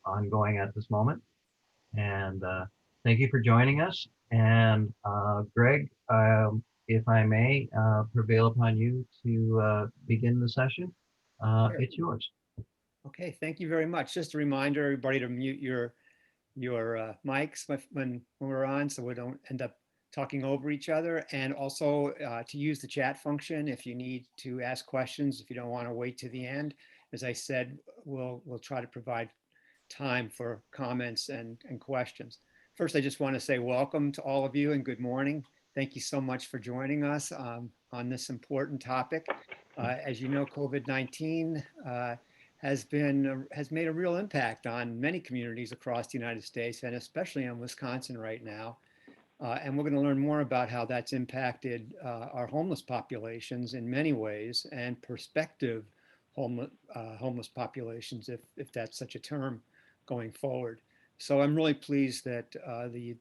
ongoing at this moment. And thank you for joining us. And Greg, if I may prevail upon you to begin the session, Sure. it's yours. Okay, thank you very much. Just a reminder, everybody, to mute your mics when we're on, so we don't end up talking over each other, and also to use the chat function if you need to ask questions. If you don't want to wait to the end, as I said, we'll try to provide time for comments and questions. First, I just want to say welcome to all of you and good morning. Thank you so much for joining us on this important topic. As you know, COVID-19 has made a real impact on many communities across the United States and especially in Wisconsin right now. And we're going to learn more about how that's impacted our homeless populations in many ways and prospective homeless populations, if that's such a term, going forward. So I'm really pleased that the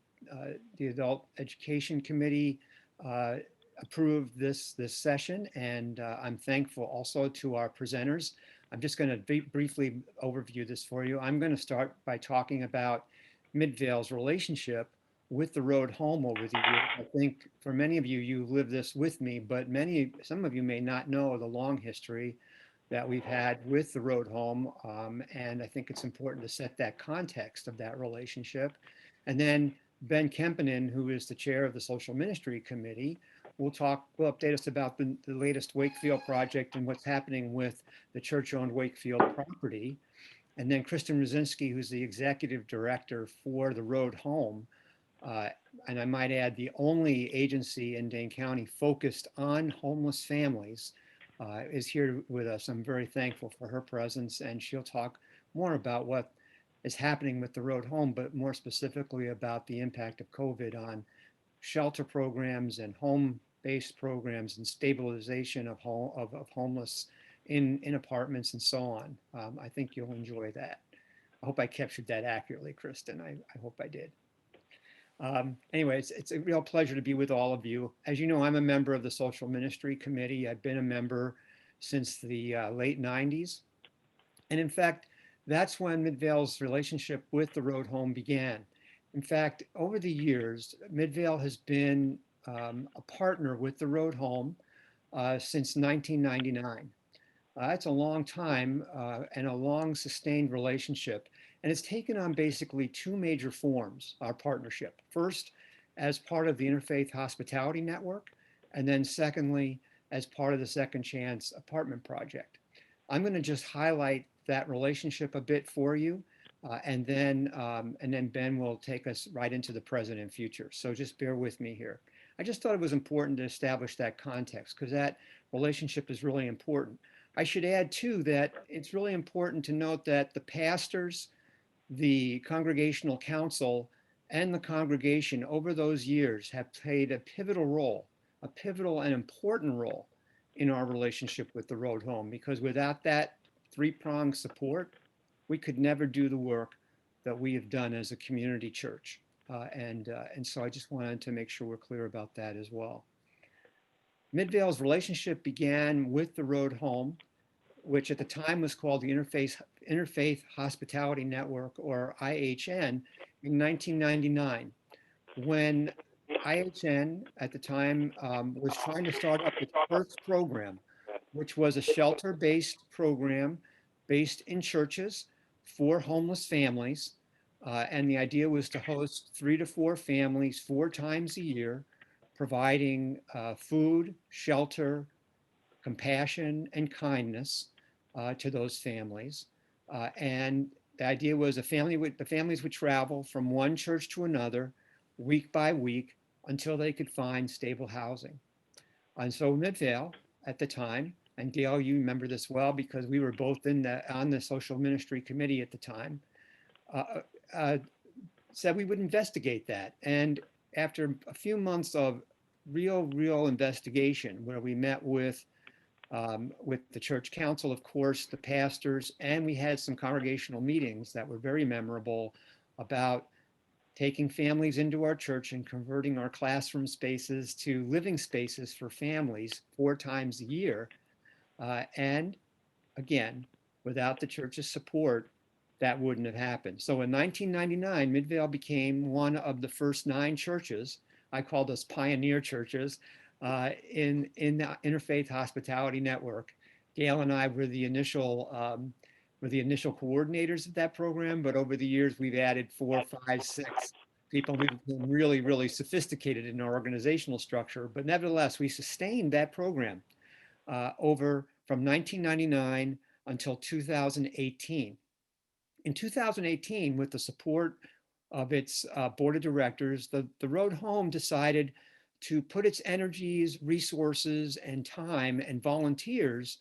Adult Education Committee uh, approved this session, and I'm thankful also to our presenters. I'm just going to briefly overview this for you. I'm going to start by talking about Midvale's relationship with the road home over the years. I think for many of you, you live this with me, but some of you may not know the long history that we've had with the road home. And I think it's important to set that context of that relationship. And then Ben Kempinen, who is the chair of the Social Ministry Committee, will update us about the latest Wakefield project and what's happening with the church-owned Wakefield property. And then Kristin Rucinski, who's the executive director for the road home, uh, and I might add, the only agency in Dane County focused on homeless families, is here with us. I'm very thankful for her presence, and she'll talk more about what is happening with the road home, but more specifically about the impact of COVID on shelter programs and home-based programs and stabilization of homeless in apartments and so on. I think you'll enjoy that. I hope I captured that accurately, Kristen. I hope I did. Anyway, it's a real pleasure to be with all of you. As you know, I'm a member of the Social Ministry Committee. I've been a member since the late 90s. And in fact, that's when Midvale's relationship with the road home began. In fact, over the years, Midvale has been a partner with the road home since 1999. It's a long time and a long sustained relationship. And it's taken on basically two major forms, our partnership. First, as part of the Interfaith Hospitality Network, and then secondly, as part of the Second Chance Apartment Project. I'm going to just highlight that relationship a bit for you, and then Ben will take us right into the present and future. So just bear with me here. I just thought it was important to establish that context because that relationship is really important. I should add too that it's really important to note that the pastors, the congregational council, and the congregation over those years have played a pivotal and important role in our relationship with the road home, because without that three-pronged support, we could never do the work that we have done as a community church. And so I just wanted to make sure we're clear about that as well. Midvale's relationship began with the road home, which at the time was called the Interfaith Hospitality Network, or IHN, in 1999, when IHN at the time was trying to start up its first program, which was a shelter-based program based in churches for homeless families. And the idea was to host 3 to 4 families 4 times a year, providing food, shelter, compassion, and kindness to those families. And the idea was the families would travel from one church to another week by week until they could find stable housing. And so Midvale at the time, and Gail, you remember this well because we were both on the social ministry committee at the time, uh, uh, said we would investigate that. And after a few months of real investigation, where we met with the church council, of course, the pastors, and we had some congregational meetings that were very memorable about taking families into our church and converting our classroom spaces to living spaces for families 4 times a year. And again, without the church's support, that wouldn't have happened. So in 1999, Midvale became one of the first 9 churches, I called us pioneer churches, in the Interfaith Hospitality Network. Gail and I were the initial coordinators of that program, but over the years we've added 4, 5, 6 people. We've been really, really sophisticated in our organizational structure, but nevertheless, we sustained that program over from 1999 until 2018. In 2018, with the support of its board of directors, the Road Home decided to put its energies, resources, and time and volunteers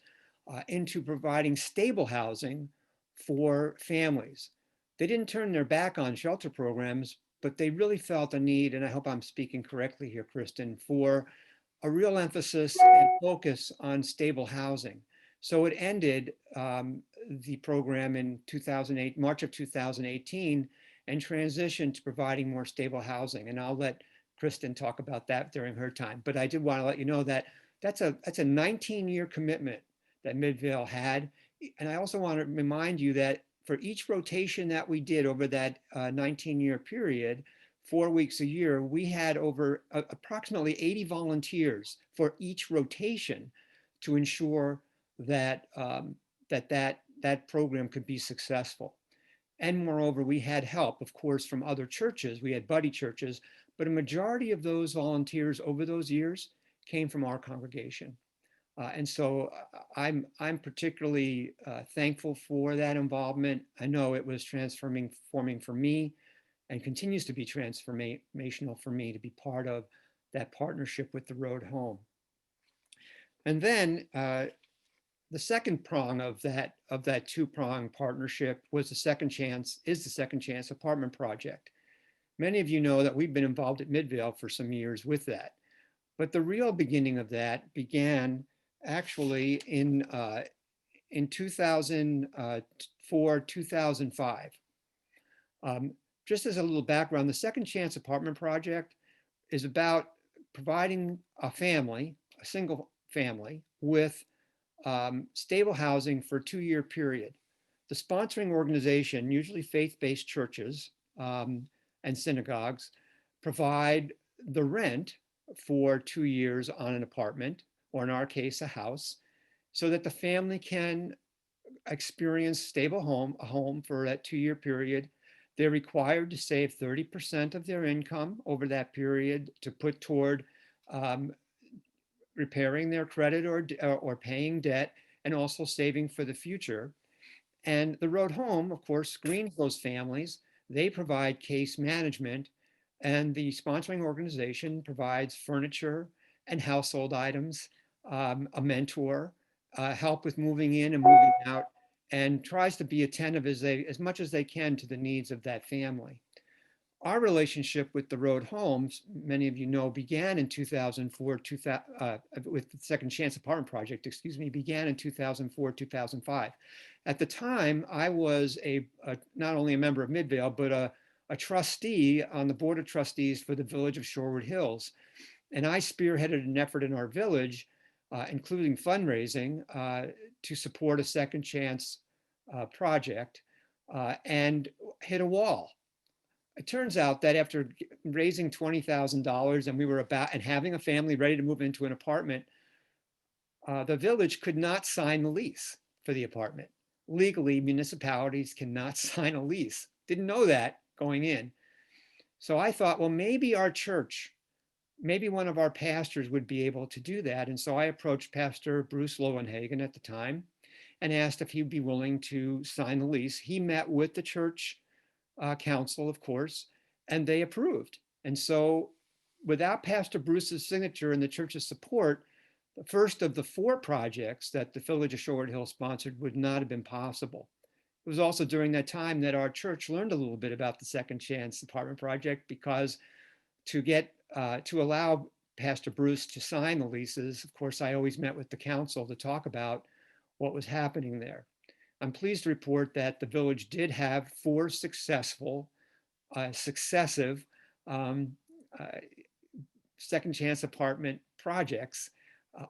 into providing stable housing for families. They didn't turn their back on shelter programs, but they really felt a need, and I hope I'm speaking correctly here, Kristin, for a real emphasis and focus on stable housing. So it ended the program in 2008, March of 2018, and transitioned to providing more stable housing. And I'll let Kristin talk about that during her time. But I did want to let you know that that's a 19-year commitment that Midvale had. And I also want to remind you that for each rotation that we did over that 19-year period, 4 weeks a year, we had over approximately 80 volunteers for each rotation to ensure that that program could be successful. And moreover, we had help, of course, from other churches. We had buddy churches, but a majority of those volunteers over those years came from our congregation. And so I'm particularly thankful for that involvement. I know it was transforming for me, and continues to be transformational for me to be part of that partnership with the Road Home. And then the second prong of that two-prong partnership was the Second Chance Apartment Project. Many of you know that we've been involved at Midvale for some years with that. But the real beginning of that began actually in 2004, 2005. Just as a little background, the Second Chance Apartment Project is about providing a single family, with stable housing for a 2-year period. The sponsoring organization, usually faith-based churches and synagogues, provide the rent for 2 years on an apartment, or in our case, a house, so that the family can experience a home for that 2-year period. They're required to save 30% of their income over that period to put toward repairing their credit or paying debt, and also saving for the future. And the Road Home, of course, screens those families. They provide case management, and the sponsoring organization provides furniture and household items, a mentor, help with moving in and moving out, and tries to be attentive as much as they can to the needs of that family. Our relationship with the Road Homes, many of you know, began in 2004, with the Second Chance Apartment Project, began in 2004, 2005. At the time, I was not only a member of Midvale, but a trustee on the Board of Trustees for the Village of Shorewood Hills. And I spearheaded an effort in our village, including fundraising, to support a Second Chance project, and hit a wall. It turns out that after raising $20,000 and having a family ready to move into an apartment, the village could not sign the lease for the apartment. Legally, municipalities cannot sign a lease. Didn't know that going in. So I thought, well, maybe our church, maybe one of our pastors would be able to do that. And so I approached Pastor Bruce Lowenhagen at the time and asked if he'd be willing to sign the lease. He met with the church council, of course, and they approved. And so without Pastor Bruce's signature and the church's support, the first of the 4 projects that the Village of Shorewood Hills sponsored would not have been possible. It was also during that time that our church learned a little bit about the Second Chance Apartment Project, because to allow Pastor Bruce to sign the leases, of course, I always met with the council to talk about what was happening there. I'm pleased to report that the village did have 4 successive Second Chance apartment projects.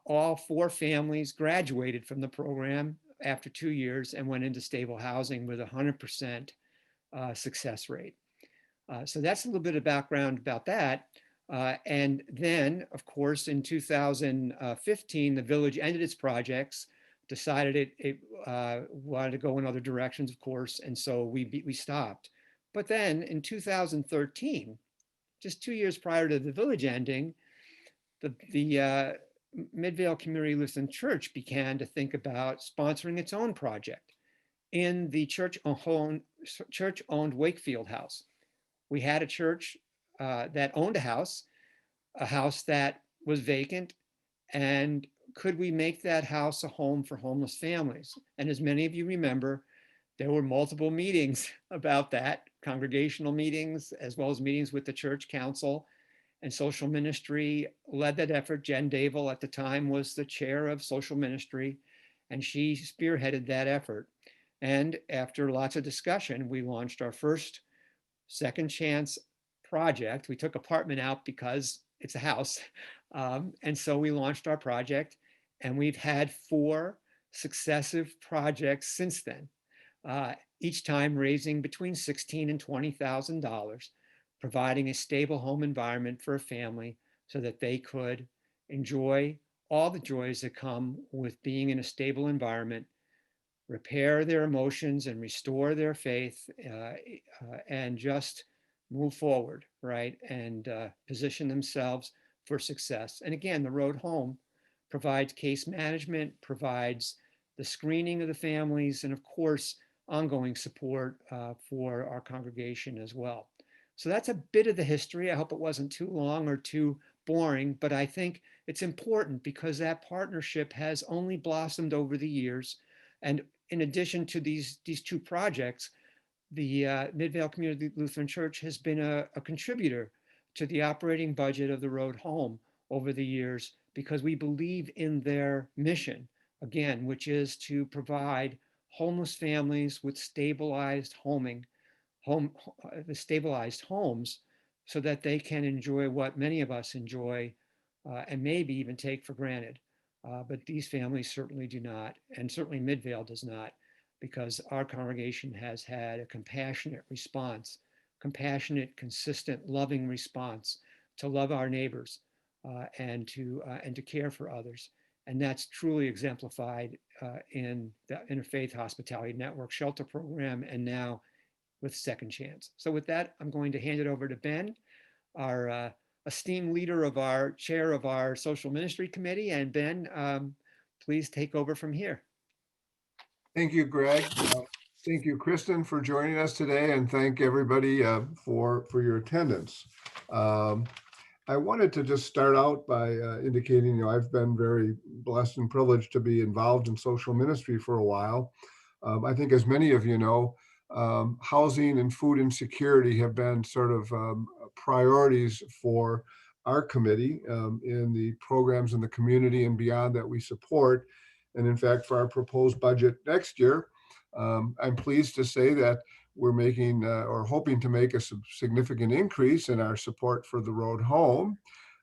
All 4 families graduated from the program after 2 years and went into stable housing with 100% success rate. So that's a little bit of background about that. And then, of course, in 2015, the village ended its projects, decided it wanted to go in other directions, of course, and so we stopped. But then in 2013, just 2 years prior to the village ending, the Midvale Community Lutheran Church began to think about sponsoring its own project in the church-owned Wakefield house. We had a church that owned a house that was vacant, and could we make that house a home for homeless families? And as many of you remember, there were multiple meetings about that, congregational meetings, as well as meetings with the church council, and social ministry led that effort. Jen Davel at the time was the chair of social ministry, and she spearheaded that effort. And after lots of discussion, we launched our first Second Chance project. We took apartment out because it's a house. And so we launched our project, and we've had 4 successive projects since then, each time raising between $16,000 and $20,000, providing a stable home environment for a family so that they could enjoy all the joys that come with being in a stable environment, repair their emotions and restore their faith, and just move forward, right? And position themselves for success. And again, the road home provides case management, provides the screening of the families, and of course, ongoing support for our congregation as well. So that's a bit of the history. I hope it wasn't too long or too boring, but I think it's important because that partnership has only blossomed over the years. And in addition to these 2 projects, the Midvale Community Lutheran Church has been a contributor to the operating budget of the road home over the years, because we believe in their mission, again, which is to provide homeless families with stabilized stabilized homes so that they can enjoy what many of us enjoy and maybe even take for granted. But these families certainly do not, and certainly Midvale does not, because our congregation has had a compassionate response, compassionate, consistent, loving response to love our neighbors and to care for others. And that's truly exemplified in the Interfaith Hospitality Network Shelter Program, and now with Second Chance. So with that, I'm going to hand it over to Ben, our esteemed leader of our chair of our social ministry committee. And Ben, please take over from here. Thank you, Greg. Thank you, Kristin, for joining us today, and thank everybody for your attendance. I wanted to just start out by indicating, I've been very blessed and privileged to be involved in social ministry for a while. I think, as many of you know, housing and food insecurity have been sort of priorities for our committee in the programs in the community and beyond that we support. And in fact, for our proposed budget next year, I'm pleased to say that we're making or hoping to make a significant increase in our support for the road home.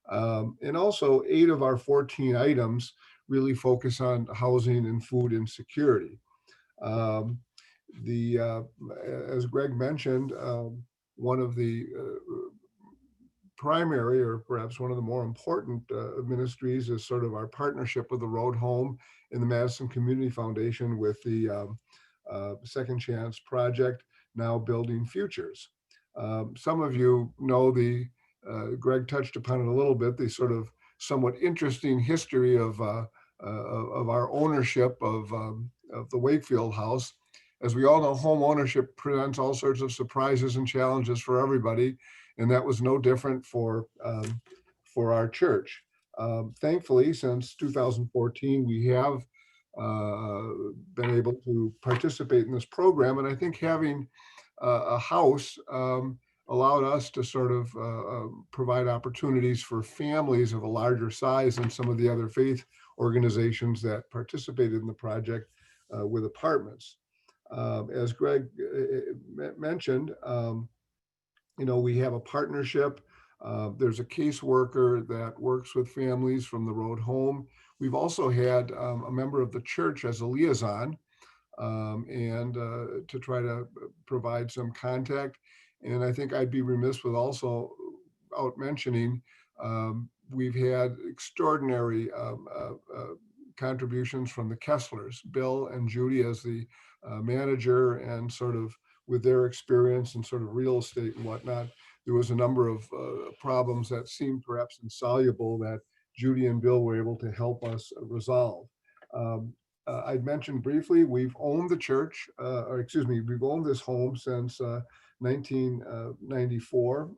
And also 8 of our 14 items really focus on housing and food insecurity. As Greg mentioned, one of the primary, or perhaps one of the more important ministries, is sort of our partnership with the Road Home and the Madison Community Foundation with the Second Chance project, now Building Futures. Some of you know Greg touched upon it a little bit, the sort of somewhat interesting history of our ownership of the Wakefield house. As we all know, home ownership presents all sorts of surprises and challenges for everybody, and that was no different for our church. Thankfully, since 2014, we have been able to participate in this program, and I think having a house allowed us to sort of provide opportunities for families of a larger size than some of the other faith organizations that participated in the project with apartments. As Greg mentioned, we have a partnership. There's a caseworker that works with families from the road home. We've also had a member of the church as a liaison, and to try to provide some contact. And I think I'd be remiss with also out mentioning, we've had extraordinary contributions from the Kesslers, Bill and Judy as the manager, and sort of with their experience in sort of real estate and whatnot. There was a number of problems that seemed perhaps insoluble that Judy and Bill were able to help us resolve. I'd mentioned briefly, we've owned the church, or excuse me, we've owned this home since 1994.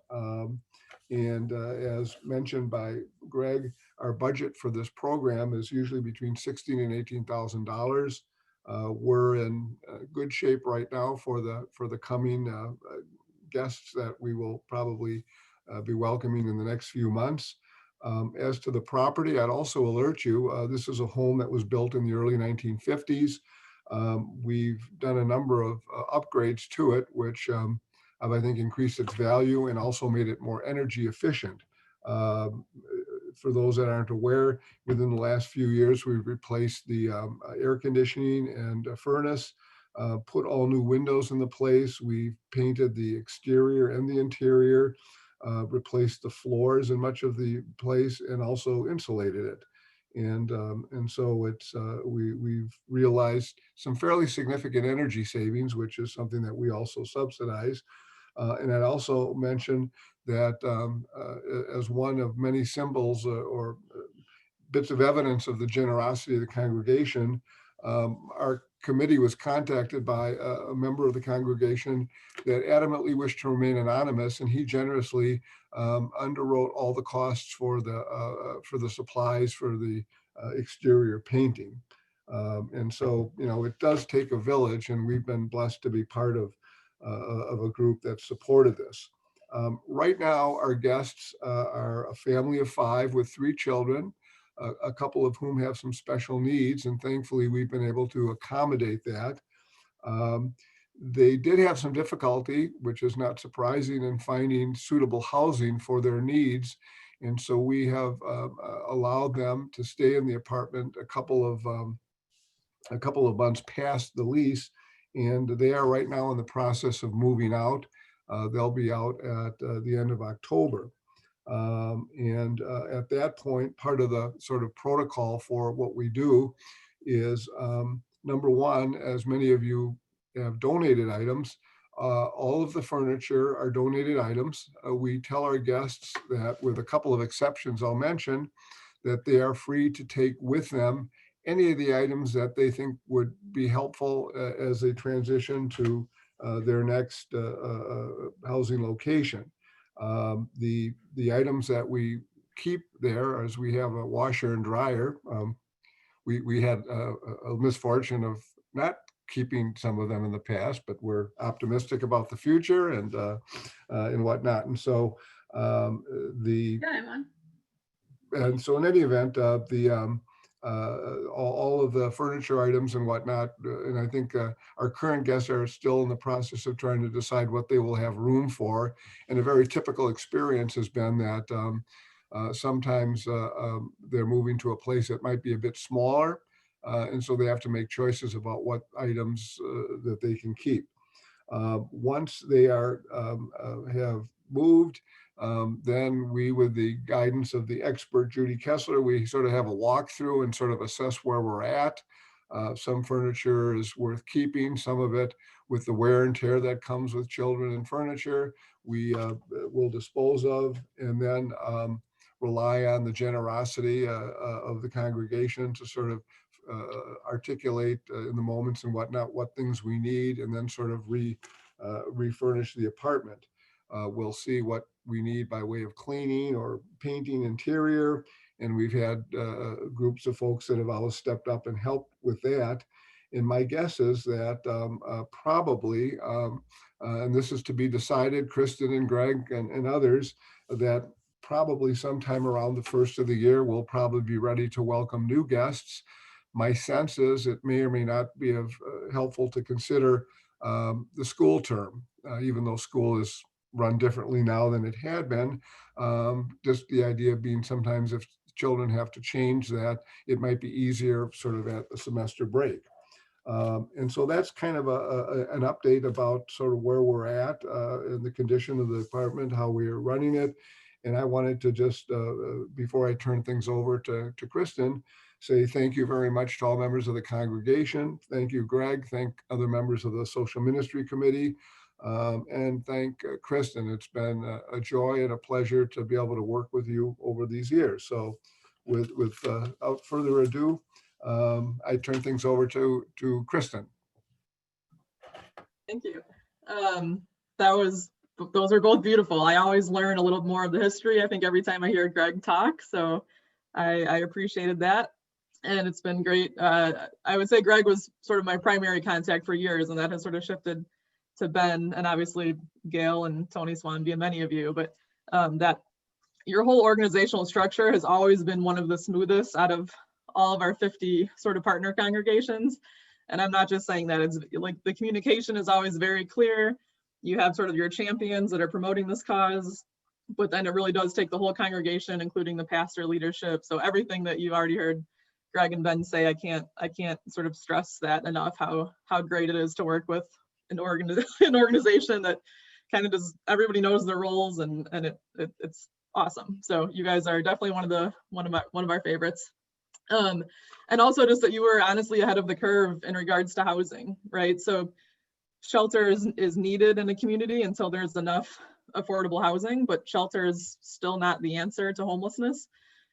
And as mentioned by Greg, our budget for this program is usually between $16,000 and $18,000. We're in good shape right now for the coming guests that we will probably be welcoming in the next few months. As to the property, I'd also alert you, this is a home that was built in the early 1950s. We've done a number of upgrades to it, which have, I think, increased its value and also made it more energy efficient. For those that aren't aware, within the last few years, we've replaced the air conditioning and furnace, put all new windows in the place. We've painted the exterior and the interior, replaced the floors in much of the place, and also insulated it. And so it's we've realized some fairly significant energy savings, which is something that we also subsidize. And I'd also mention that as one of many symbols or bits of evidence of the generosity of the congregation, our committee was contacted by a member of the congregation that adamantly wished to remain anonymous, and he generously underwrote all the costs for the supplies for the exterior painting. And so, you know, it does take a village, and we've been blessed to be part of a group that supported this. Right now, our guests are a family of 5 with 3 children, a couple of whom have some special needs, and thankfully we've been able to accommodate that. They did have some difficulty, which is not surprising, in finding suitable housing for their needs. And so we have allowed them to stay in the apartment a couple of months past the lease, and they are right now in the process of moving out. They'll be out at the end of October. And at that point, part of the sort of protocol for what we do is, number one, as many of you have donated items, all of the furniture are donated items. We tell our guests that, with a couple of exceptions I'll mention, that they are free to take with them any of the items that they think would be helpful as they transition to their next housing location. The items that we keep there, as we have a washer and dryer, we had a misfortune of not keeping some of them in the past, but we're optimistic about the future and whatnot. And so and so in any event, all of the furniture items and whatnot, and I think our current guests are still in the process of trying to decide what they will have room for. And a very typical experience has been that sometimes they're moving to a place that might be a bit smaller, and so they have to make choices about what items that they can keep. Once they have moved, then we, with the guidance of the expert Judy Kessler, we sort of have a walkthrough and sort of assess where we're at. Some furniture is worth keeping, some of it, with the wear and tear that comes with children and furniture, we will dispose of, and then rely on the generosity of the congregation to sort of articulate in the moments and whatnot what things we need, and then sort of refurnish the apartment. We'll see what we need by way of cleaning or painting interior, and we've had groups of folks that have always stepped up and helped with that. And my guess is that probably, and this is to be decided, Kristin and Greg and others, that probably sometime around the first of the year, we'll probably be ready to welcome new guests. My sense is it may or may not be helpful to consider the school term, even though school is run differently now than it had been. Just the idea of being, sometimes if children have to change that, it might be easier sort of at the semester break. And so that's kind of an update about sort of where we're at in the condition of the department, how we are running it. And I wanted to just, before I turn things over to Kristin, say thank you very much to all members of the congregation. Thank you, Greg. Thank other members of the Social Ministry Committee. And thank Kristin. It's been a joy and a pleasure to be able to work with you over these years. So without further ado, I turn things over to Kristin. Thank you. Those are both beautiful. I always learn a little more of the history, I think, every time I hear Greg talk. So I appreciated that. And it's been great. I would say Greg was sort of my primary contact for years, and that has sort of shifted to Ben and obviously Gail and Tony Swanby and many of you. But that your whole organizational structure has always been one of the smoothest out of all of our 50 sort of partner congregations. And I'm not just saying that, it's like the communication is always very clear. You have sort of your champions that are promoting this cause, but then it really does take the whole congregation, including the pastor leadership. So everything that you've already heard Greg and Ben say, I can't sort of stress that enough, how great it is to work with an organization that kind of does, everybody knows their roles, and it's awesome. So you guys are definitely one of our favorites. And also just that you were honestly ahead of the curve in regards to housing, right? So shelter is needed in a community until there's enough affordable housing, but shelter is still not the answer to homelessness.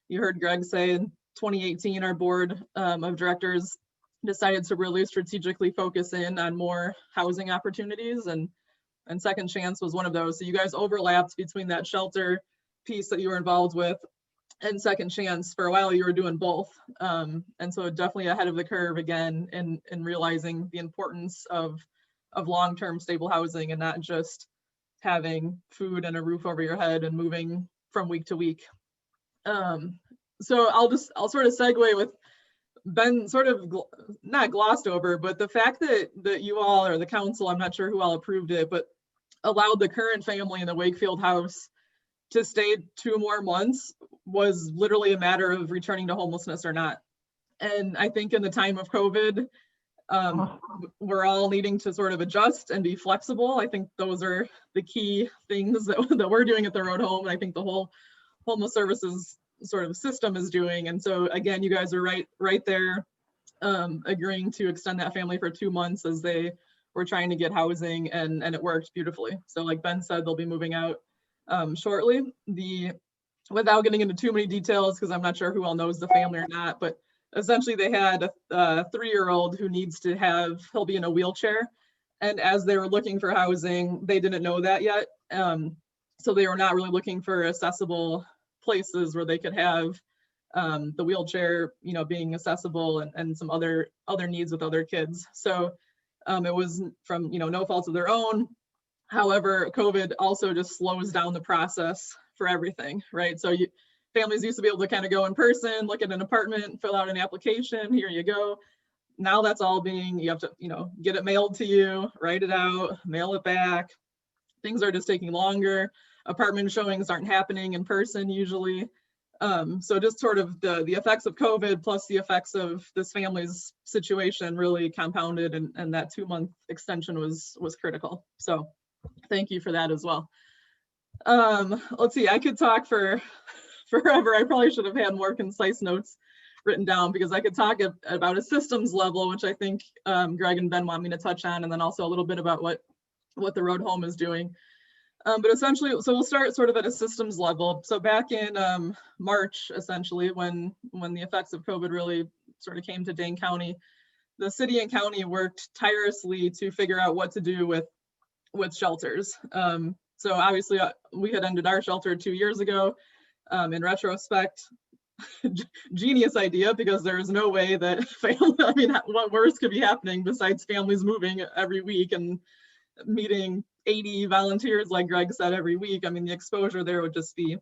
You heard Greg say in 2018, our board of directors decided to really strategically focus in on more housing opportunities, and Second Chance was one of those. So you guys overlapped between that shelter piece that you were involved with and Second Chance. For a while you were doing both, and so definitely ahead of the curve again in realizing the importance of long-term stable housing and not just having food and a roof over your head and moving from week to week. So I'll sort of segue with Ben, sort of not glossed over, but the fact that you all, or the council, I'm not sure who all approved it, but allowed the current family in the Wakefield house to stay 2 more months was literally a matter of returning to homelessness or not. And I think in the time of COVID, we're all needing to sort of adjust and be flexible. I think those are the key things that we're doing at the Road Home. And I think the whole homeless services sort of system is doing. And so again, you guys are right there, agreeing to extend that family for 2 months as they were trying to get housing, and it worked beautifully. So like Ben said, they'll be moving out shortly. Without getting into too many details, because I'm not sure who all knows the family or not, but essentially they had a 3-year-old who he'll be in a wheelchair. And as they were looking for housing, they didn't know that yet. So they were not really looking for accessible places where they could have the wheelchair, being accessible, and some other needs with other kids. So it was from, no fault of their own. However, COVID also just slows down the process for everything, right? So families used to be able to kind of go in person, look at an apartment, fill out an application, here you go. Now that's all you have to, get it mailed to you, write it out, mail it back. Things are just taking longer. Apartment showings aren't happening in person usually. So just sort of the effects of COVID plus the effects of this family's situation really compounded, and that 2-month extension was critical. So thank you for that as well. Let's see, I could talk for forever. I probably should have had more concise notes written down, because I could talk about a systems level, which I think Greg and Ben want me to touch on, and then also a little bit about what the Road Home is doing. But essentially, so we'll start sort of at a systems level. So back in March, essentially, when the effects of COVID really sort of came to Dane County, the city and county worked tirelessly to figure out what to do with shelters. So obviously, we had ended our shelter 2 years ago. In retrospect, genius idea, because there is no way that what worse could be happening besides families moving every week and meeting 80 volunteers, like Greg said, every week. I mean, the exposure there would just be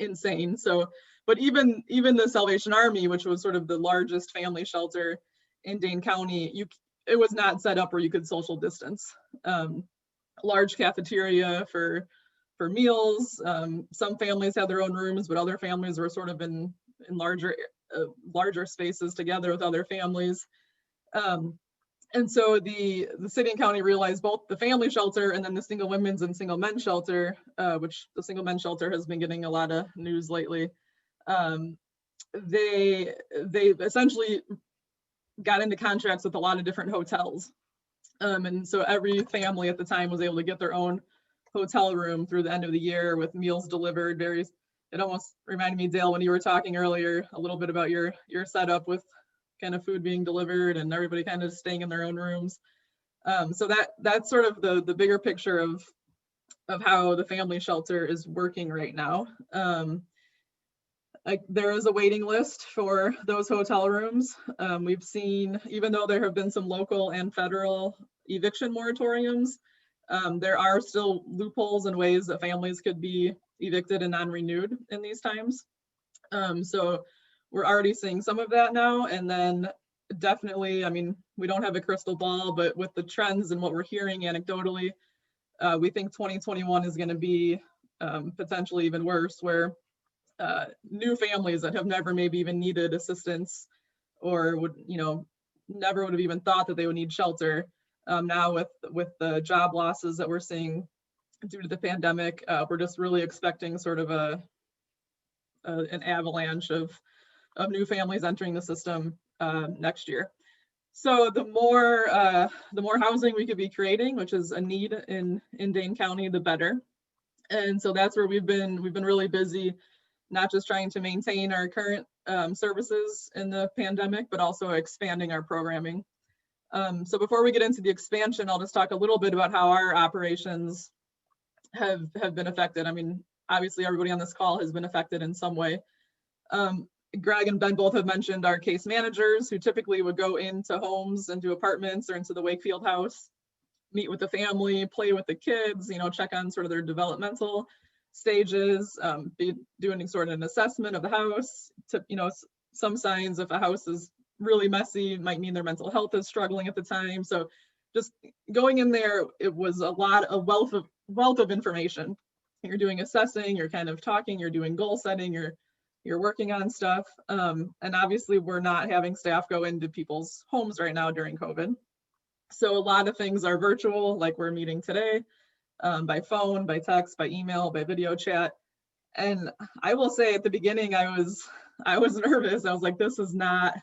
insane. So, but even the Salvation Army, which was sort of the largest family shelter in Dane County, it was not set up where you could social distance. Large cafeteria for meals. Some families had their own rooms, but other families were sort of in larger spaces together with other families. And so the city and county realized both the family shelter and then the single women's and single men's shelter, which the single men's shelter has been getting a lot of news lately. They essentially got into contracts with a lot of different hotels. And so every family at the time was able to get their own hotel room through the end of the year with meals delivered. It almost reminded me, Dale, when you were talking earlier, a little bit about your setup with kind of food being delivered and everybody kind of staying in their own rooms. So that's sort of the bigger picture of how the family shelter is working right now. There is a waiting list for those hotel rooms. We've seen, even though there have been some local and federal eviction moratoriums, there are still loopholes and ways that families could be evicted and non-renewed in these times. So we're already seeing some of that now. And then definitely, I mean, we don't have a crystal ball, but with the trends and what we're hearing anecdotally, we think 2021 is going to be potentially even worse, where new families that have never maybe even needed assistance or would, never would have even thought that they would need shelter. Now with the job losses that we're seeing due to the pandemic, we're just really expecting sort of an avalanche of new families entering the system next year. So the more housing we could be creating, which is a need in Dane County, the better. And so that's where we've been really busy, not just trying to maintain our current services in the pandemic, but also expanding our programming. So before we get into the expansion, I'll just talk a little bit about how our operations have been affected. I mean, obviously everybody on this call has been affected in some way. Greg and Ben both have mentioned our case managers, who typically would go into homes, into apartments or into the Wakefield house, meet with the family, play with the kids, check on sort of their developmental stages, be doing sort of an assessment of the house to, some signs if a house is really messy might mean their mental health is struggling at the time. So just going in there, it was a wealth of information. You're doing assessing, you're kind of talking, you're doing goal setting, you're working on stuff. And obviously we're not having staff go into people's homes right now during COVID. So a lot of things are virtual, like we're meeting today, by phone, by text, by email, by video chat. And I will say at the beginning, I was nervous. I was like, this is not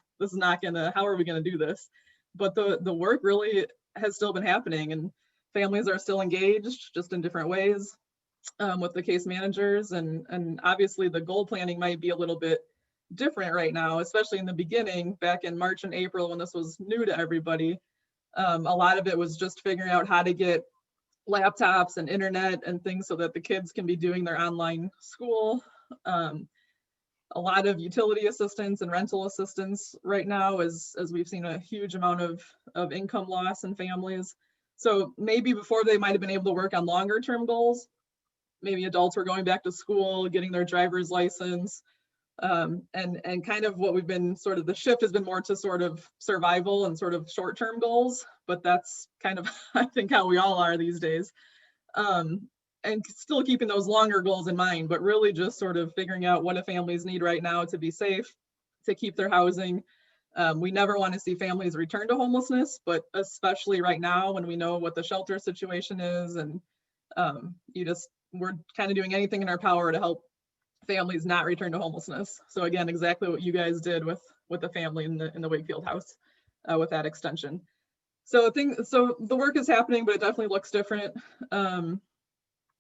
gonna, how are we gonna do this? But the work really has still been happening, and families are still engaged, just in different ways, with the case managers. And obviously the goal planning might be a little bit different right now, especially in the beginning, back in March and April when this was new to everybody. A lot of it was just figuring out how to get laptops and internet and things so that the kids can be doing their online school. A lot of utility assistance and rental assistance right now, as we've seen a huge amount of income loss in families. So maybe before they might have been able to work on longer term goals, maybe adults were going back to school, getting their driver's license, and kind of what we've been sort of, the shift has been more to sort of survival and sort of short-term goals, but that's kind of, I think, how we all are these days. And still keeping those longer goals in mind, but really just sort of figuring out what do families need right now to be safe, to keep their housing. We never want to see families return to homelessness, but especially right now when we know what the shelter situation is, and we're kind of doing anything in our power to help families not return to homelessness. So again, exactly what you guys did with the family in the Wakefield house with that extension. So the work is happening, but it definitely looks different.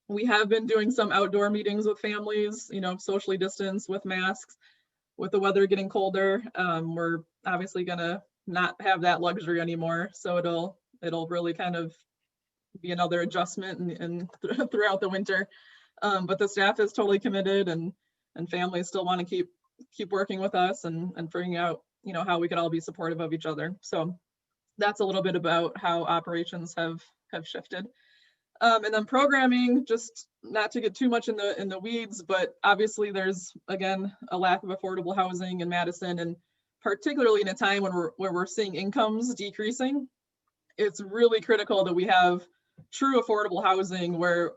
We have been doing some outdoor meetings with families, socially distanced with masks. With the weather getting colder, we're obviously gonna not have that luxury anymore. So it'll really kind of be another adjustment and throughout the winter. But the staff is totally committed, and families still want to keep working with us and figuring out, how we could all be supportive of each other. So that's a little bit about how operations have shifted. And then programming, just not to get too much in the weeds, but obviously there's, again, a lack of affordable housing in Madison, and particularly in a time where we're seeing incomes decreasing, it's really critical that we have true affordable housing where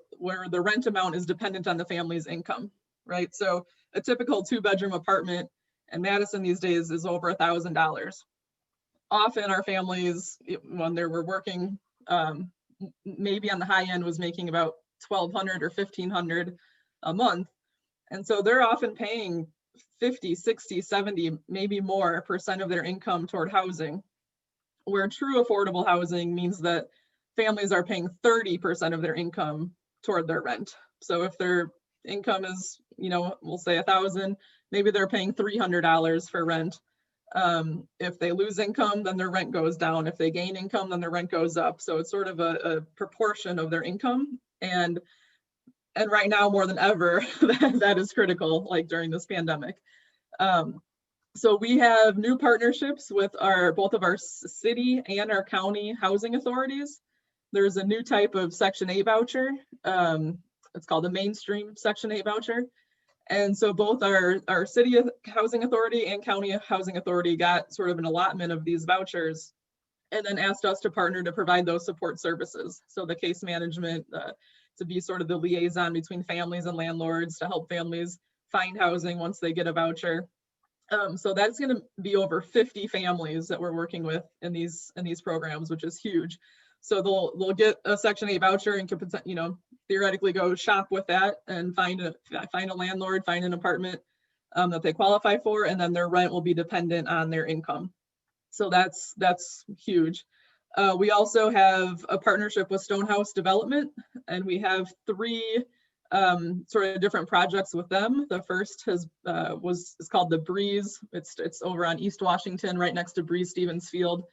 the rent amount is dependent on the family's income, right? So a typical 2-bedroom apartment in Madison these days is over $1,000. often our families, when they were working, maybe on the high end was making about $1,200 or $1,500 a month. And so they're often paying 50, 60, 70, maybe more % of their income toward housing, where true affordable housing means that families are paying 30% of their income toward their rent. So if their income is, we'll say 1,000, maybe they're paying $300 for rent. If they lose income, then their rent goes down. If they gain income, then their rent goes up. So it's sort of a proportion of their income. And right now, more than ever, that is critical, like during this pandemic. So we have new partnerships with both of our city and our county housing authorities. There's a new type of Section 8 voucher. It's called the mainstream Section 8 voucher. And so both our city housing authority and county housing authority got sort of an allotment of these vouchers and then asked us to partner to provide those support services. So the case management, to be sort of the liaison between families and landlords to help families find housing once they get a voucher. So that's going to be over 50 families that we're working with in these programs, which is huge. So they'll get a Section 8 voucher and can, theoretically go shop with that and find a landlord, find an apartment that they qualify for, and then their rent will be dependent on their income. So that's huge. We also have a partnership with Stonehouse Development, and we have 3 sort of different projects with them. The first is called The Breeze. It's over on East Washington, right next to Breeze Stevens Field.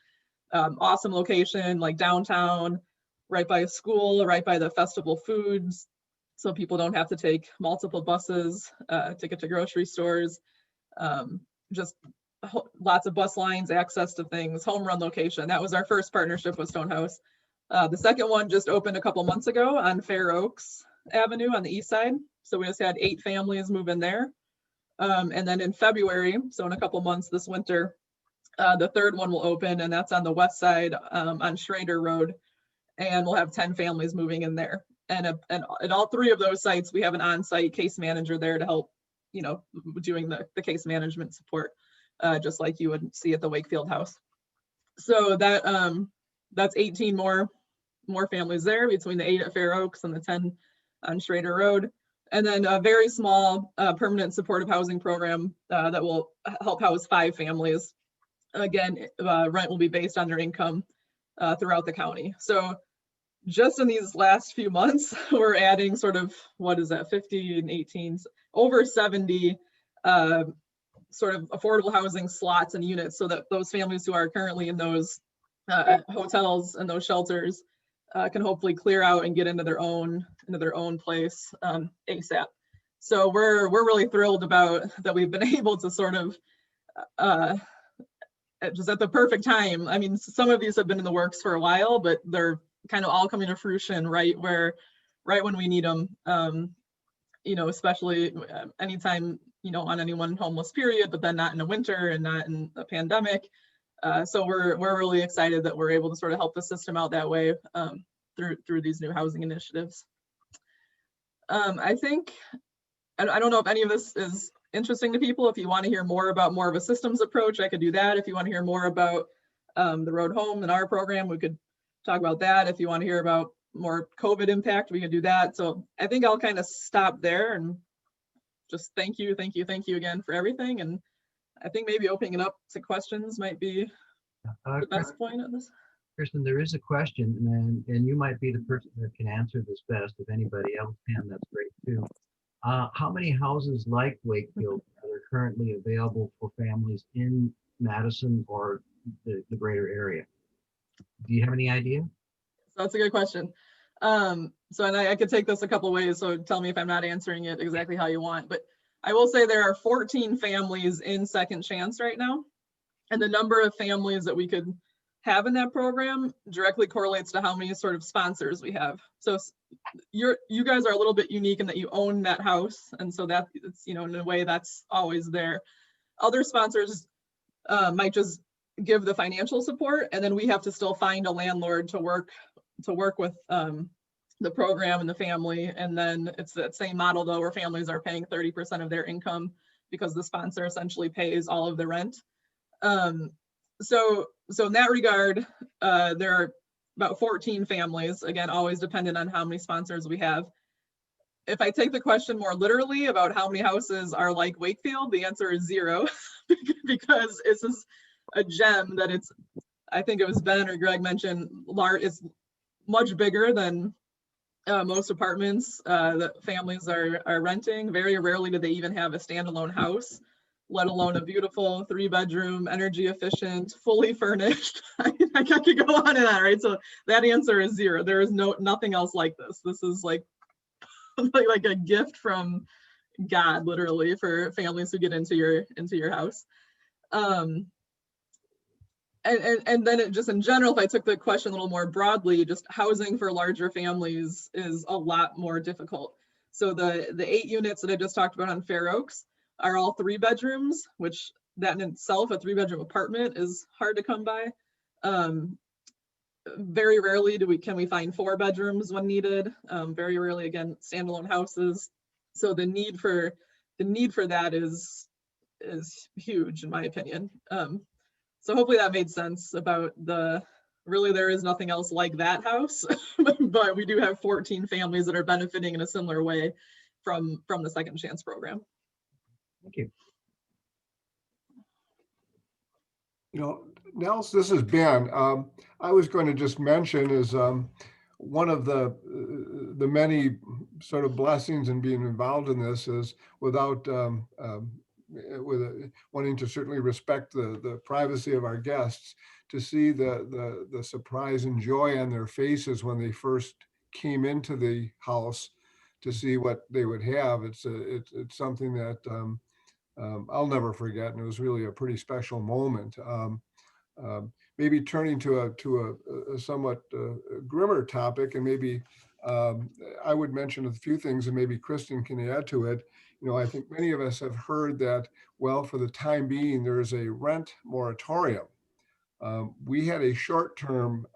Awesome location, like downtown, right by a school, right by the festival foods, so people don't have to take multiple buses to get to grocery stores. Just lots of bus lines, access to things, home run location. That was our first partnership with Stonehouse. The second one just opened a couple months ago on Fair Oaks Avenue on the east side. So we just had 8 families move in there. And then in February, so in a couple months this winter, the third one will open, and that's on the west side on Schrader Road. And we'll have 10 families moving in there. And at all 3 of those sites, we have an on-site case manager there to help, doing the case management support, just like you would see at the Wakefield house. So that's 18 more families there between the 8 at Fair Oaks and the 10 on Schrader Road. And then a very small permanent supportive housing program that will help house 5 families. Again, rent will be based on their income throughout the county. So just in these last few months, we're adding sort of, 50 and 18, over 70 sort of affordable housing slots and units, so that those families who are currently in those hotels and those shelters can hopefully clear out and get into their own place ASAP. So we're really thrilled about that. We've been able to sort of just at the perfect time. I mean, some of these have been in the works for a while, but they're kind of all coming to fruition right when we need them. Especially anytime, on any one homeless period, but then not in a winter and not in a pandemic. So we're really excited that we're able to sort of help the system out that way through these new housing initiatives. I think, I don't know if any of this is interesting to people. If you want to hear more about more of a systems approach, I could do that. If you want to hear more about the road home and our program, we could talk about that. If you want to hear about more COVID impact, we can do that. So I think I'll kind of stop there and just thank you again for everything. And I think maybe opening it up to questions might be the best point of this. Kristin, there is a question, and you might be the person that can answer this best. If anybody else can, that's great too. How many houses like Wakefield are currently available for families in Madison or the greater area? Do you have any idea? So that's a good question. And I could take this a couple ways, so tell me if I'm not answering it exactly how you want. But I will say there are 14 families in Second Chance right now. And the number of families that we could have in that program directly correlates to how many sort of sponsors we have. So you guys are a little bit unique in that you own that house. And so that it's, in a way that's always there. Other sponsors might just give the financial support, and then we have to still find a landlord to work with the program and the family. And then it's that same model though, where families are paying 30% of their income because the sponsor essentially pays all of the rent. So in that regard, there are about 14 families, again, always dependent on how many sponsors we have. If I take the question more literally about how many houses are like Wakefield, the answer is 0, because this is a gem that it's, I think it was Ben or Greg mentioned, it's much bigger than most apartments that families are renting. Very rarely do they even have a standalone house, let alone a beautiful 3-bedroom, energy efficient, fully furnished. I could go on and on, right? So that answer is 0. There is nothing else like this. This is like a gift from God, literally, for families who get into your house. And then just in general, if I took the question a little more broadly, just housing for larger families is a lot more difficult. So the 8 units that I just talked about on Fair Oaks are all 3 bedrooms, which that in itself, a 3-bedroom apartment, is hard to come by. Very rarely can we find 4 bedrooms when needed. Very rarely, again, standalone houses. So the need for that is huge, in my opinion. So hopefully that made sense about really there is nothing else like that house, but we do have 14 families that are benefiting in a similar way from the Second Chance program. Thank you. Nels, this is Ben. I was going to just mention is one of the many sort of blessings in being involved in this is without wanting to certainly respect the privacy of our guests, to see the surprise and joy on their faces when they first came into the house to see what they would have. It's something that I'll never forget, and it was really a pretty special moment. Maybe turning to a somewhat grimmer topic, and maybe I would mention a few things, and maybe Kristin can add to it. I think many of us have heard that, well, for the time being, there is a rent moratorium. We had a short-term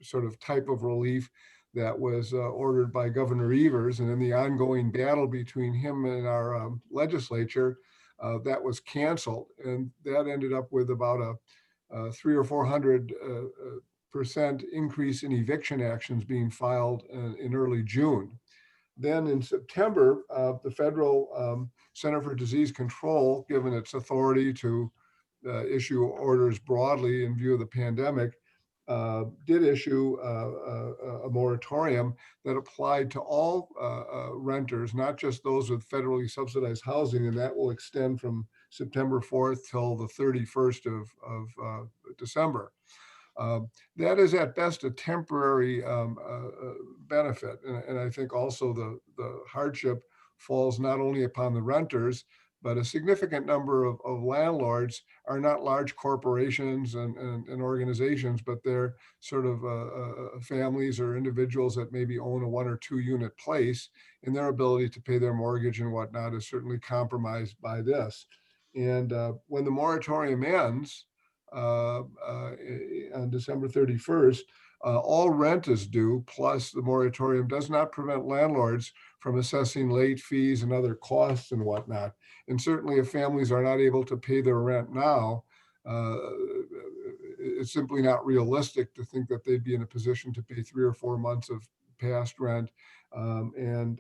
sort of type of relief that was ordered by Governor Evers, and in the ongoing battle between him and our legislature, that was canceled, and that ended up with about a 300 or 400% increase in eviction actions being filed in early June. Then in September, the Federal Center for Disease Control, given its authority to issue orders broadly in view of the pandemic, did issue a moratorium that applied to all renters, not just those with federally subsidized housing, and that will extend from September 4th till the 31st of December. That is at best a temporary benefit, and I think also the hardship falls not only upon the renters, but a significant number of landlords are not large corporations and organizations, but they're sort of families or individuals that maybe own a 1 or 2 unit place, and their ability to pay their mortgage and whatnot is certainly compromised by this. And when the moratorium ends on December 31st, all rent is due, plus the moratorium does not prevent landlords from assessing late fees and other costs and whatnot. And certainly if families are not able to pay their rent now, it's simply not realistic to think that they'd be in a position to pay 3 or 4 months of past rent and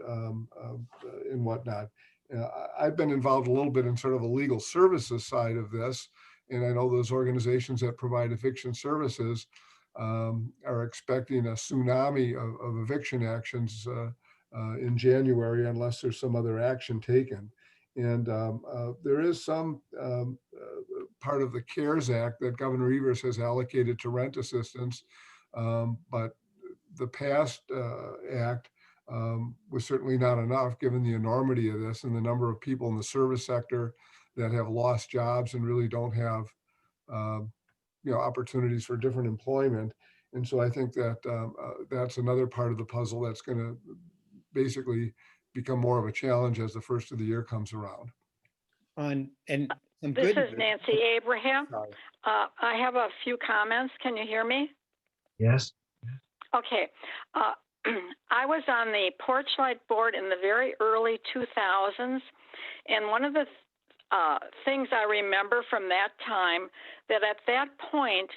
whatnot. I've been involved a little bit in sort of a legal services side of this, and I know those organizations that provide eviction services are expecting a tsunami of eviction actions in January unless there's some other action taken. And there is some part of the CARES Act that Governor Evers has allocated to rent assistance, but the past act was certainly not enough given the enormity of this and the number of people in the service sector that have lost jobs and really don't have opportunities for different employment. And so I think that that's another part of the puzzle that's going to basically become more of a challenge as the first of the year comes around. This is Nancy Abraham. I have a few comments. Can you hear me? Yes. Okay. I was on the Porch Light Board in the very early 2000s, and one of the things I remember from that time, that at that point,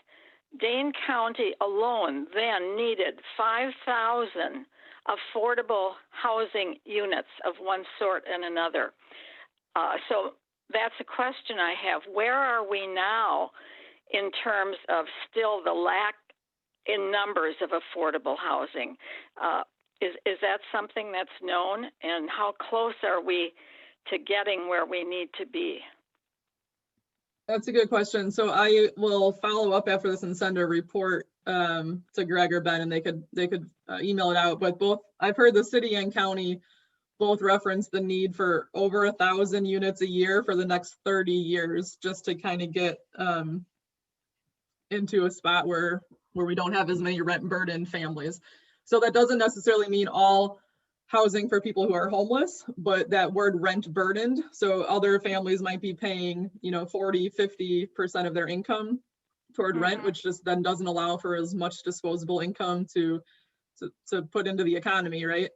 Dane County alone then needed 5,000 affordable housing units of one sort and another. So that's a question I have. Where are we now in terms of still the lack in numbers of affordable housing? Is that something that's known? And how close are we to getting where we need to be? That's a good question. So I will follow up after this and send a report to Greg or Ben, and they could email it out. But both, I've heard the city and county both reference the need for over 1,000 units a year for the next 30 years, just to kind of get into a spot where we don't have as many rent burdened families. So that doesn't necessarily mean all housing for people who are homeless, but that word rent burdened. So other families might be paying, 40, 50% of their income toward rent, which just then doesn't allow for as much disposable income to put into the economy, right?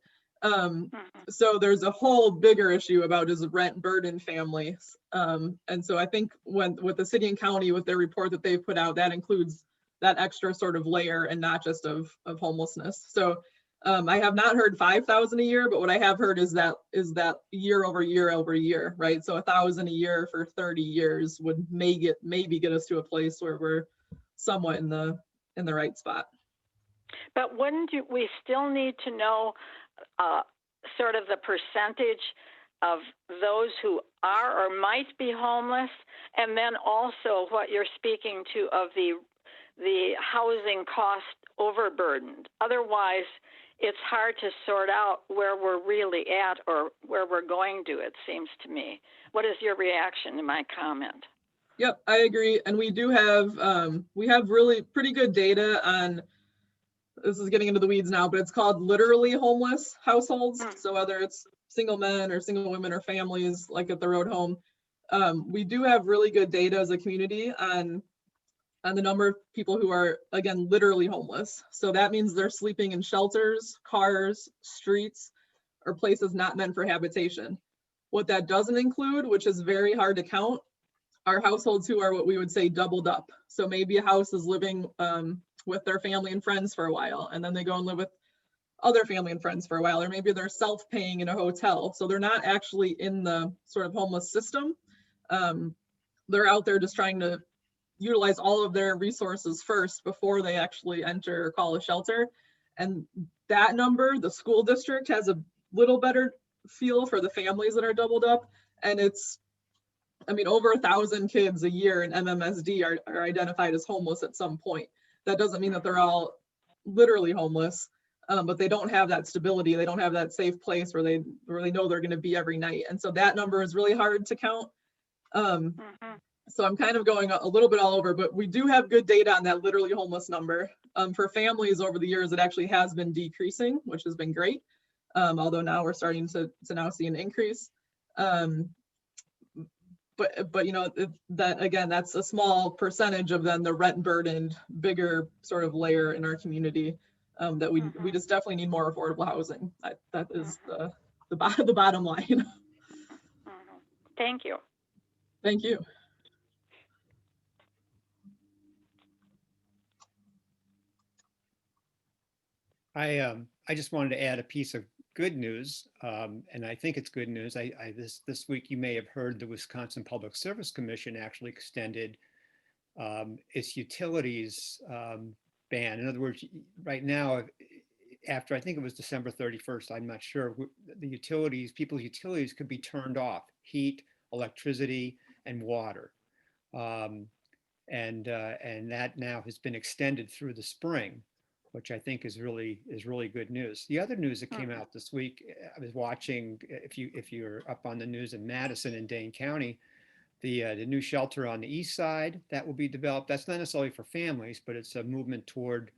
So there's a whole bigger issue about just rent burdened families. And so I think with the city and county, with their report that they've put out, that includes that extra sort of layer and not just of homelessness. So I have not heard 5,000 a year, but what I have heard is that year over year, right? So 1,000 a year for 30 years would maybe get us to a place where we're somewhat in the right spot. But we still need to know sort of the percentage of those who are or might be homeless, and then also what you're speaking to of the housing cost overburdened. Otherwise, it's hard to sort out where we're really at or where we're going to, it seems to me. What is your reaction to my comment? Yep, I agree. And we do have, we have really pretty good data on, this is getting into the weeds now, but it's called literally homeless households. So whether it's single men or single women or families like at the road home, we do have really good data as a community on the number of people who are, again, literally homeless. So that means they're sleeping in shelters, cars, streets, or places not meant for habitation. What that doesn't include, which is very hard to count, are households who are what we would say doubled up. So maybe a house is living with their family and friends for a while, and then they go and live with other family and friends for a while, or maybe they're self-paying in a hotel. So they're not actually in the sort of homeless system. They're out there just trying to utilize all of their resources first before they actually enter or call a shelter. And that number, the school district has a little better feel for the families that are doubled up. And it's, over 1,000 kids a year in MMSD are identified as homeless at some point. That doesn't mean that they're all literally homeless, but they don't have that stability. They don't have that safe place where they know they're going to be every night. And so that number is really hard to count. So I'm kind of going a little bit all over, but we do have good data on that literally homeless number. For families over the years, it actually has been decreasing, which has been great. Although now we're starting to now see an increase. But that again, that's a small percentage of then the rent burdened, bigger sort of layer in our community that we just definitely need more affordable housing. That is the bottom line. Thank you. Thank you. I just wanted to add a piece of good news, and I think it's good news. This week you may have heard the Wisconsin Public Service Commission actually extended its utilities ban. In other words, right now, after I think it was December 31st, I'm not sure, people's utilities could be turned off: heat, electricity, and water. And that now has been extended through the spring, which I think is really good news. The other news that came out this week, I was watching, if you're up on the news in Madison and Dane County, the new shelter on the east side that will be developed. That's not necessarily for families, but it's a movement toward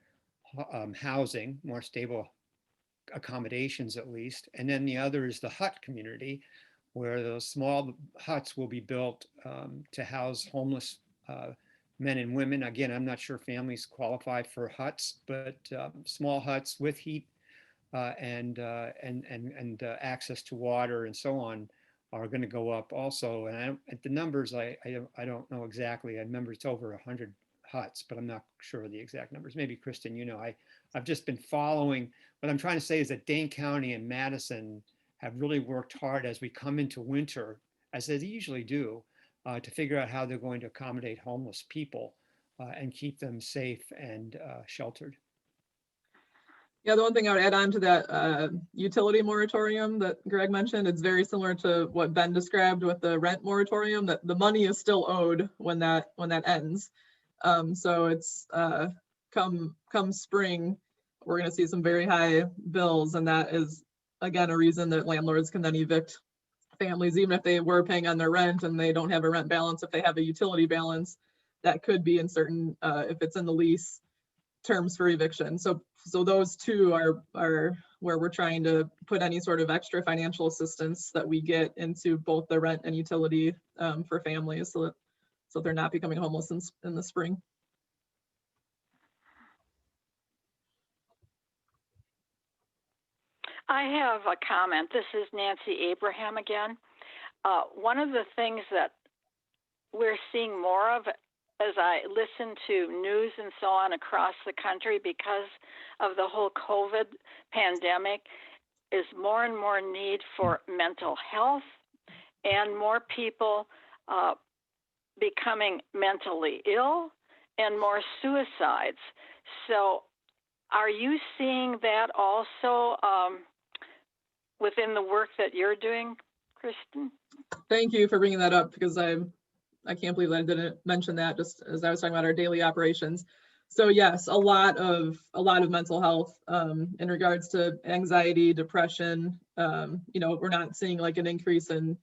housing, more stable accommodations at least. And then the other is the hut community, where those small huts will be built to house homeless men and women. Again, I'm not sure families qualify for huts, but small huts with heat and access to water and so on are going to go up also. And the numbers, I don't know exactly. I remember it's over 100 huts, but I'm not sure of the exact numbers. Maybe Kristin, you know, I've just been following. What I'm trying to say is that Dane County and Madison have really worked hard as we come into winter, as they usually do, to figure out how they're going to accommodate homeless people and keep them safe and sheltered. Yeah, the one thing I would add on to that utility moratorium that Greg mentioned, it's very similar to what Ben described with the rent moratorium, that the money is still owed when that ends. So it's come spring, we're going to see some very high bills, and that is again a reason that landlords can then evict families, even if they were paying on their rent and they don't have a rent balance. If they have a utility balance, that could be in certain, if it's in the lease, terms for eviction. So those two are where we're trying to put any sort of extra financial assistance that we get into both the rent and utility for families, so they're not becoming homeless in the spring. I have a comment. This is Nancy Abraham again. One of the things that we're seeing more of as I listen to news and so on across the country because of the whole COVID pandemic is more and more need for mental health and more people becoming mentally ill and more suicides. So are you seeing that also within the work that you're doing, Kristin? Thank you for bringing that up, because I can't believe that I didn't mention that just as I was talking about our daily operations. So yes, a lot of mental health in regards to anxiety, depression. You know, we're not seeing like an increase in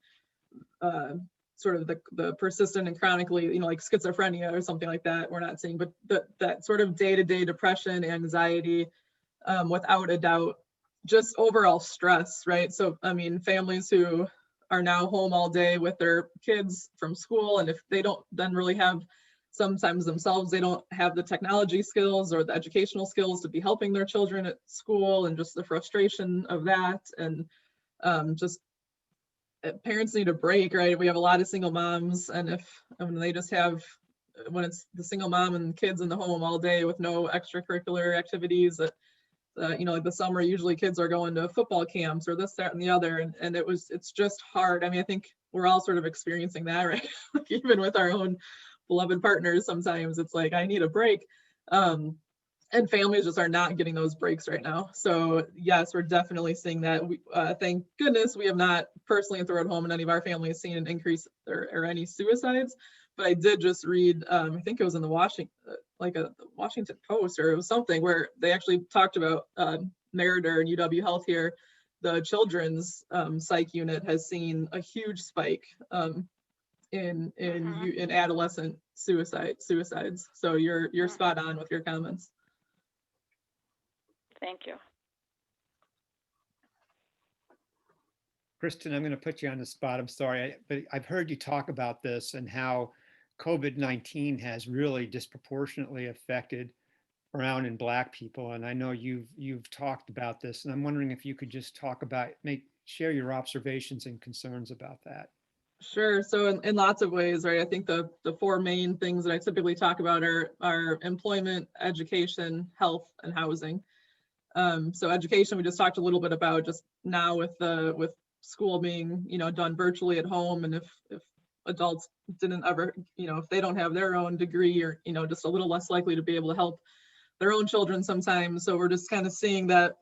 sort of the persistent and chronically, you know, like schizophrenia or something like that. We're not seeing, but that sort of day-to-day depression, anxiety, without a doubt, just overall stress, right? So, I mean, families who are now home all day with their kids from school, and if they don't then really have, sometimes themselves, they don't have the technology skills or the educational skills to be helping their children at school, and just the frustration of that, and just parents need a break, right? We have a lot of single moms, and they just have, when it's the single mom and kids in the home all day with no extracurricular activities, that you know, like the summer, usually kids are going to football camps or this, that, and the other. And it's just hard. I mean, I think we're all sort of experiencing that, right? Like even with our own beloved partners, sometimes it's like, I need a break. And families just are not getting those breaks right now. So yes, we're definitely seeing that. We, thank goodness we have not personally throughout home in any of our families seen an increase or any suicides. But I did just read, I think it was in the Washington Post, or it was something where they actually talked about Meritor and UW Health here. The children's psych unit has seen a huge spike in adolescent suicides. So you're spot on with your comments. Thank you. Kristin, I'm going to put you on the spot. I'm sorry, but I've heard you talk about this and how COVID-19 has really disproportionately affected brown and Black people. And I know you've talked about this, and I'm wondering if you could just talk about, share your observations and concerns about that. Sure. So in lots of ways, right? I think the four main things that I typically talk about are employment, education, health, and housing. So education, we just talked a little bit about just now with school being, you know, done virtually at home, and if adults didn't ever, you know, if they don't have their own degree, or, you know, just a little less likely to be able to help their own children sometimes. So we're just kind of seeing that,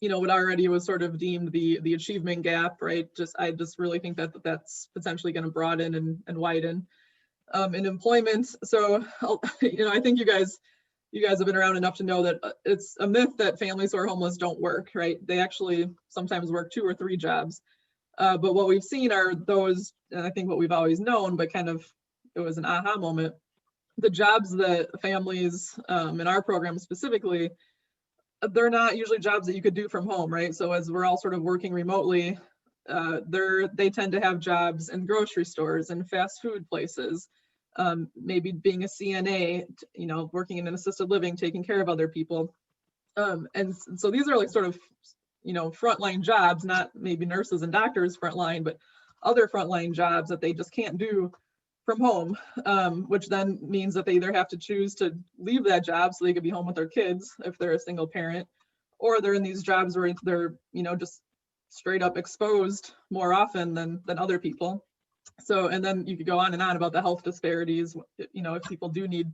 you know, what already was sort of deemed the achievement gap, right? I just really think that that's potentially going to broaden and widen in employment. So, you know, I think you guys have been around enough to know that it's a myth that families who are homeless don't work, right? They actually sometimes work 2 or 3 jobs. But what we've seen are those, and I think what we've always known, but kind of it was an aha moment, the jobs that families in our program specifically, they're not usually jobs that you could do from home, right? So as we're all sort of working remotely, they tend to have jobs in grocery stores and fast food places, maybe being a CNA, you know, working in an assisted living, taking care of other people. And so these are like sort of, you know, frontline jobs, not maybe nurses and doctors frontline, but other frontline jobs that they just can't do from home, which then means that they either have to choose to leave that job so they could be home with their kids if they're a single parent, or they're in these jobs where they're, just straight up exposed more often than other people. So, and then you could go on and on about the health disparities, if people do need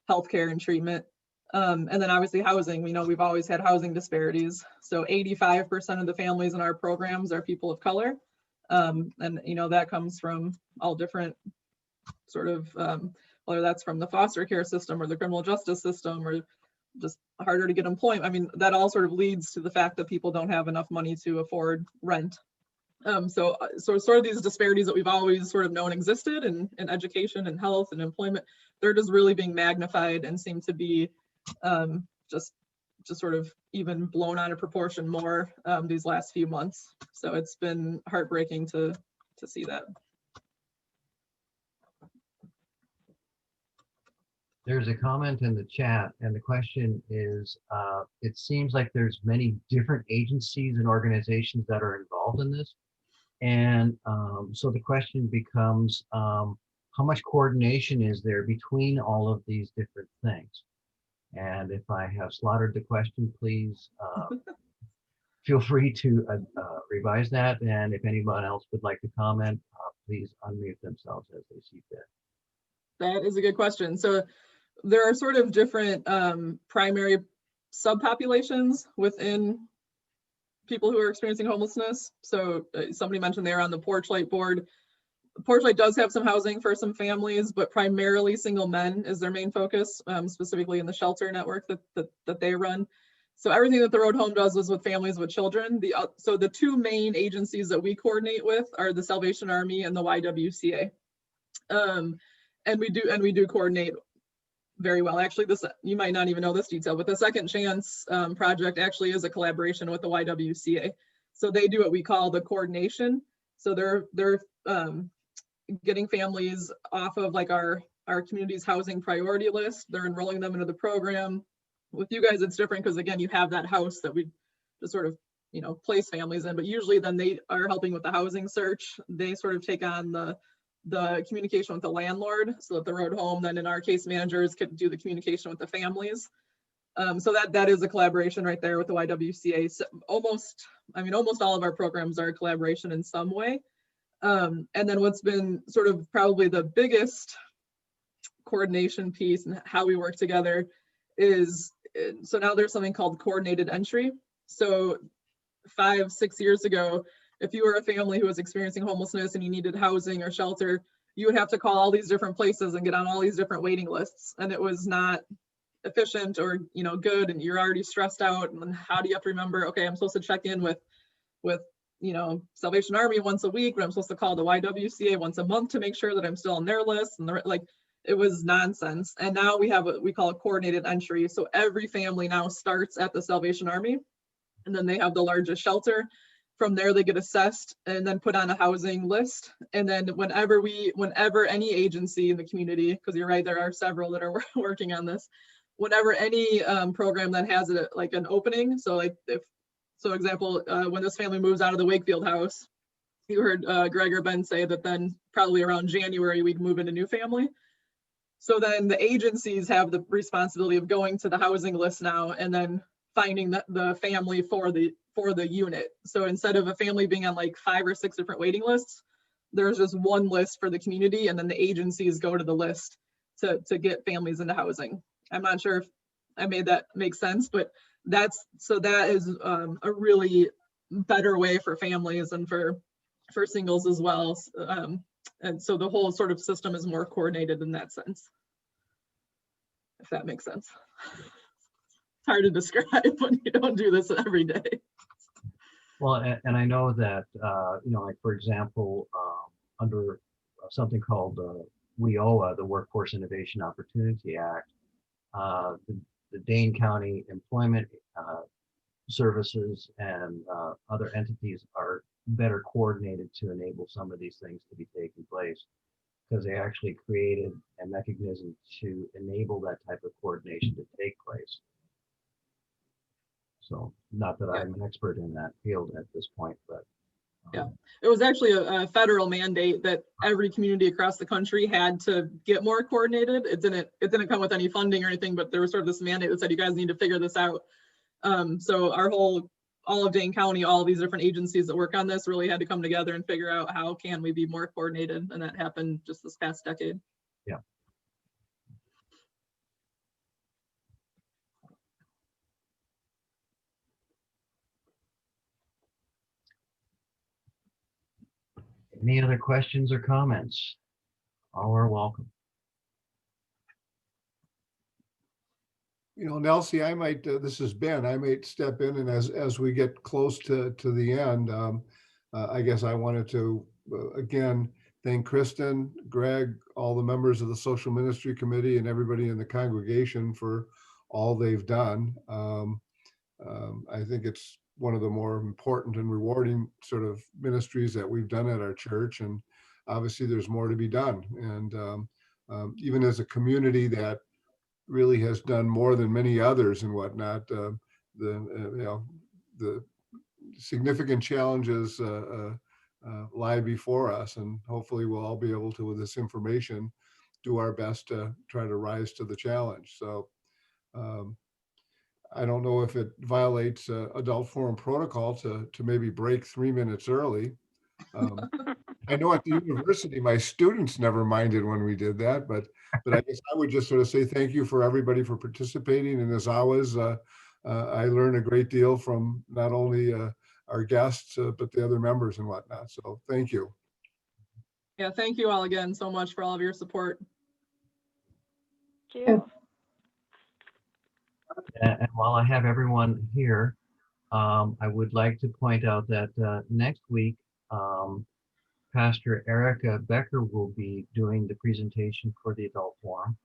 healthcare and treatment. And then obviously housing, we've always had housing disparities. So 85% of the families in our programs are people of color. And, that comes from all different sort of, whether that's from the foster care system or the criminal justice system, or just harder to get employment. I mean, that all sort of leads to the fact that people don't have enough money to afford rent. So sort of these disparities that we've always sort of known existed in education and health and employment, they're just really being magnified and seem to be just sort of even blown out of proportion more these last few months. So it's been heartbreaking to see that. There's a comment in the chat, and the question is, it seems like there's many different agencies and organizations that are involved in this. And so the question becomes, how much coordination is there between all of these different things? And if I have slaughtered the question, please feel free to revise that. And if anyone else would like to comment, please unmute themselves as they see fit. That is a good question. So there are sort of different primary subpopulations within people who are experiencing homelessness. So somebody mentioned they're on the Porch Light board. Porch Light does have some housing for some families, but primarily single men is their main focus, specifically in the shelter network that they run. So everything that the Road Home does is with families with children. So the two main agencies that we coordinate with are the Salvation Army and the YWCA. And we do coordinate very well. Actually, you might not even know this detail, but the Second Chance project actually is a collaboration with the YWCA. So they do what we call the coordination. So they're getting families off of like our community's housing priority list. They're enrolling them into the program. With you guys, it's different because again, you have that house that we just sort of place families in. But usually, then they are helping with the housing search. They sort of take on the communication with the landlord, so that the Road Home, then in our case managers, could do the communication with the families. So that is a collaboration right there with the YWCA. So almost all of our programs are a collaboration in some way. And then what's been sort of probably the biggest coordination piece and how we work together is, so now there's something called coordinated entry. So 5-6 years ago, if you were a family who was experiencing homelessness and you needed housing or shelter, you would have to call all these different places and get on all these different waiting lists. And it was not efficient or, good. And you're already stressed out. And then how do you have to remember, okay, I'm supposed to check in with Salvation Army once a week, but I'm supposed to call the YWCA once a month to make sure that I'm still on their list. And it was nonsense. And now we have what we call a coordinated entry. So every family now starts at the Salvation Army, and then they have the largest shelter. From there, they get assessed and then put on a housing list. And then whenever any agency in the community, because you're right, there are several that are working on this, whenever any program that has an opening. So example, when this family moves out of the Wakefield house, you heard Greg or Ben say that then probably around January, we'd move in a new family. So then the agencies have the responsibility of going to the housing list now and then finding the family for the unit. So instead of a family being on like 5 or 6 different waiting lists, there's just one list for the community, and then the agencies go to the list to get families into housing. I'm not sure if I made that make sense, but that is a really better way for families and for singles as well. And so the whole sort of system is more coordinated in that sense, if that makes sense. It's hard to describe when you don't do this every day. Well, and I know that, like, for example, under something called WIOA, the Workforce Innovation Opportunity Act, the Dane County Employment Services and other entities are better coordinated to enable some of these things to be taking place, because they actually created a mechanism to enable that type of coordination to take place. So not that I'm an expert in that field at this point, but Yeah. It was actually a federal mandate that every community across the country had to get more coordinated. It didn't come with any funding or anything, but there was sort of this mandate that said, you guys need to figure this out. So all of Dane County, all of these different agencies that work on this really had to come together and figure out how can we be more coordinated. And that happened just this past decade. Yeah. Any other questions or comments? All are welcome. You know, Nelsie, I might, this is Ben, I might step in, and as we get close to the end, I guess I wanted to, again, thank Kristin, Greg, all the members of the Social Ministry Committee and everybody in the congregation for all they've done. I think it's one of the more important and rewarding sort of ministries that we've done at our church, and obviously there's more to be done. And even as a community that really has done more than many others and whatnot, the significant challenges lie before us, and hopefully we'll all be able to, with this information, do our best to try to rise to the challenge. So I don't know if it violates adult forum protocol to maybe break 3 minutes early. I know at the university, my students never minded when we did that, but I guess I would just sort of say thank you for everybody for participating. And as always, I learn a great deal from not only our guests, but the other members and whatnot. So thank you. Yeah, thank you all again so much for all of your support. Thank you. And while I have everyone here, I would like to point out that next week, Pastor Erica Becker will be doing the presentation for the Adult Forum,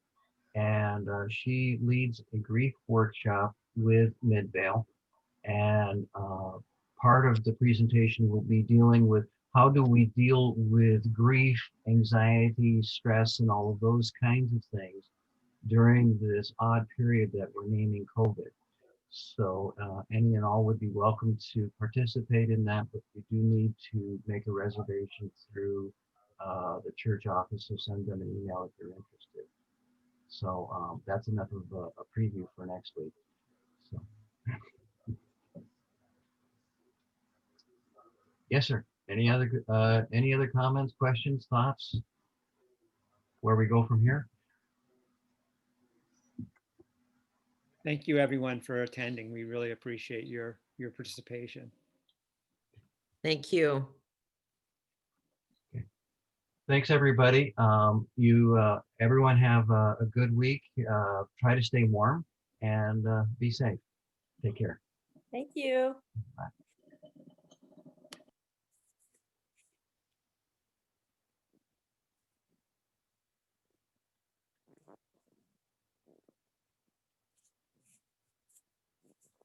and she leads a grief workshop with Midvale, and part of the presentation will be dealing with how do we deal with grief, anxiety, stress, and all of those kinds of things during this odd period that we're naming COVID. So any and all would be welcome to participate in that, but we do need to make a reservation through the church office, so send them an email if you're interested. So that's enough of a preview for next week. So. Yes, sir. Any other comments, questions, thoughts? Where we go from here? Thank you, everyone, for attending. We really appreciate your participation. Thank you. Okay. Thanks, everybody. Everyone have a good week. Try to stay warm and be safe. Take care. Thank you. Bye.